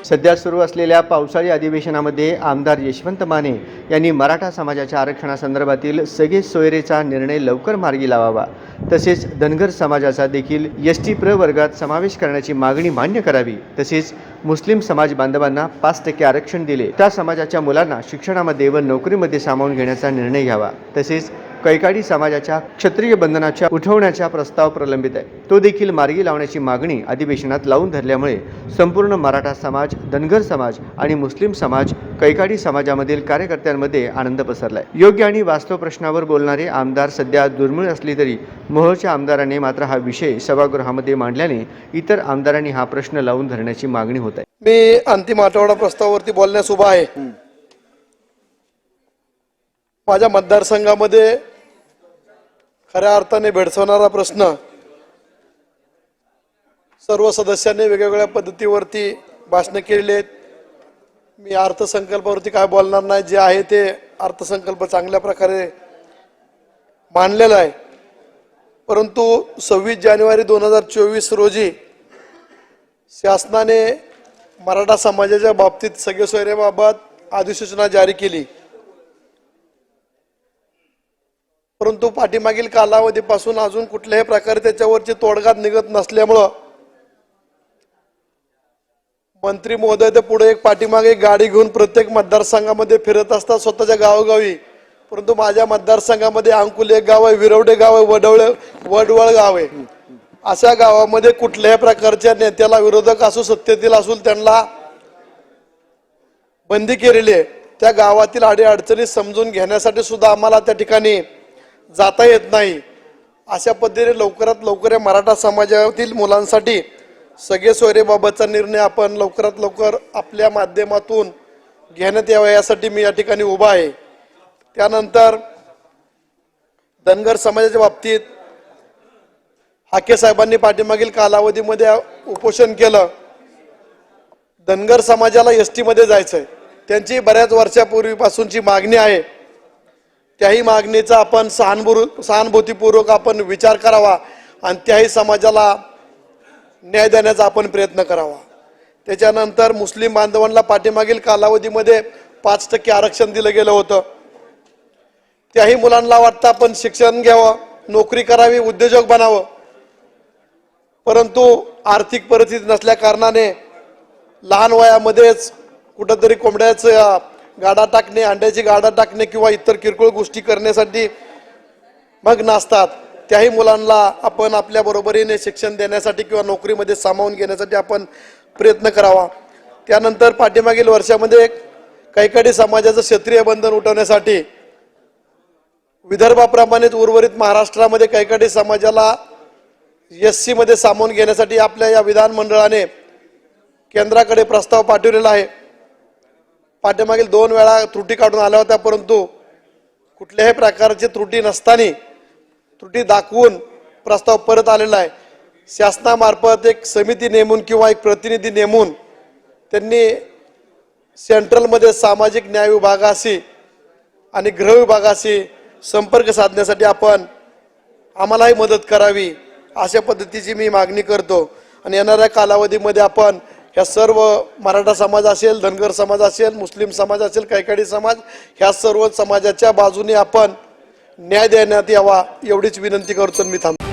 सध्या सुरू असलेल्या पावसाळी अधिवेशनामध्ये आमदार यशवंत माने यांनी मराठा समाजाच्या आरक्षणासंदर्भातील सगळे सोयरेचा निर्णय लवकर मार्गी लावावा, तसेच धनगर समाजाचा देखील एसटी प्रवर्गात समावेश करण्याची मागणी मान्य करावी, तसेच मुस्लिम समाज बांधवांना 5% आरक्षण दिले त्या समाजाच्या मुलांना शिक्षणामध्ये व नोकरीमध्ये सामावून घेण्याचा निर्णय घ्यावा, तसेच कैकाडी समाजाच्या क्षत्रिय बंधनाच्या उठवण्याचा प्रस्ताव प्रलंबित आहे तो देखील मार्गी लावण्याची मागणी अधिवेशनात लावून धरल्यामुळे संपूर्ण मराठा समाज, धनगर समाज आणि मुस्लिम समाज, कैकाडी समाजामधील कार्यकर्त्यांमध्ये आनंद पसरलाय। योग्य आणि वास्तव प्रश्नावर बोलणारे आमदार सध्या दुर्मिळ असले तरी मोहोळच्या आमदारांनी मात्र हा विषय सभागृहामध्ये मांडल्याने इतर आमदारांनी हा प्रश्न लावून धरण्याची मागणी होत आहे। मी अंतिम आठवडा प्रस्तावावरती बोलण्यास उभा आहे। माझ्या मतदारसंघामध्ये खऱ्या अर्थाने भेडसावणारा प्रश्न सर्व सदस्यांनी वेगवेगळ्या पद्धतीवरती भाषण केलेली आहेत। मी अर्थसंकल्पावरती काय बोलणार नाही, जे आहे ते अर्थसंकल्प चांगल्या प्रकारे मांडलेला आहे। परंतु 26 जानेवारी 2024 रोजी शासनाने मराठा समाजाच्या बाबतीत सगळे सोयऱ्याबाबत अधिसूचना जारी केली, परंतु पाठीमागील कालावधीपासून अजून कुठल्याही प्रकारे त्याच्यावरची तोडगा निघत नसल्यामुळे मंत्री महोदय ते पुढे एक पाठीमागे गाडी घेऊन प्रत्येक मतदारसंघामध्ये फिरत असतात स्वतःच्या गावोगावी। परंतु माझ्या मतदारसंघामध्ये अंकुल एक गाव आहे, विरवडे गाव आहे, वडवळ गाव आहे। अशा गावामध्ये कुठल्याही प्रकारच्या नेत्याला, विरोधक असो सत्तेतील असो, त्यांना बंदी केलेली आहे। त्या गावातील अडीअडचणी समजून घेण्यासाठी सुद्धा आम्हाला त्या ठिकाणी जाता येत नाही। अशा पद्धतीने लवकरात लवकर या मराठा समाजातील मुलांसाठी सगळे सोयरेबाबतचा निर्णय आपण लवकरात लवकर आपल्या माध्यमातून घेण्यात यावा यासाठी मी या ठिकाणी उभा आहे। त्यानंतर धनगर समाजाच्या बाबतीत हाके साहेबांनी पाठीमागील कालावधीमध्ये उपोषण केलं। धनगर समाजाला एसटी मध्ये जायचंय, त्यांची बऱ्याच वर्षापूर्वीपासूनची मागणी आहे। त्याही मागणीचा आपण सहानुभूतीपूर्वक आपण विचार करावा आणि त्याही समाजाला न्याय देण्याचा आपण प्रयत्न करावा। त्याच्यानंतर मुस्लिम बांधवांना पाठीमागील कालावधीमध्ये 5% आरक्षण दिलं गेलं होतं। त्याही मुलांना वाटतं आपण शिक्षण घ्यावं, नोकरी करावी, उद्योजक बनावं, परंतु आर्थिक परिस्थिती नसल्या कारणाने लहान वयामध्येच कुठंतरी कोंबड्याचं गाडा टाकणे, अंड्याची गाडा टाकणे किंवा इतर किरकोळ गोष्टी करण्यासाठी मग्न असतात। त्याही मुलांना आपण आपल्या बरोबरीने शिक्षण देण्यासाठी किंवा नोकरीमध्ये सामावून घेण्यासाठी आपण प्रयत्न करावा। त्यानंतर पाठीमागील वर्षामध्ये कैकाडी समाजाचं क्षत्रिय बंधन उठवण्यासाठी विदर्भाप्रमाणेच उर्वरित महाराष्ट्रामध्ये कैकाडी समाजाला एससी मध्ये सामावून घेण्यासाठी आपल्या या विधानमंडळाने केंद्राकडे प्रस्ताव पाठवलेला आहे। पाठीमागील 2 वेळा त्रुटी काढून आल्या होत्या, परंतु कुठल्याही प्रकारची त्रुटी नसताना त्रुटी दाखवून प्रस्ताव परत आलेला आहे। शासनामार्फत एक समिती नेमून किंवा एक प्रतिनिधी नेमून त्यांनी सेंट्रलमध्ये सामाजिक न्याय विभागाशी आणि गृह विभागाशी संपर्क साधण्यासाठी आम्हालाही मदत करावी अशा पद्धतीची मी मागणी करतो। आणि येणाऱ्या कालावधीमध्ये आपण ह्या सर्व मराठा समाज असेल, धनगर समाज असेल, मुस्लिम समाज असेल, कैकाडी समाज, ह्या सर्व समाजाच्या बाजूने आपण न्याय देण्यात यावा एवढीच विनंती करतो। मी थांबतो।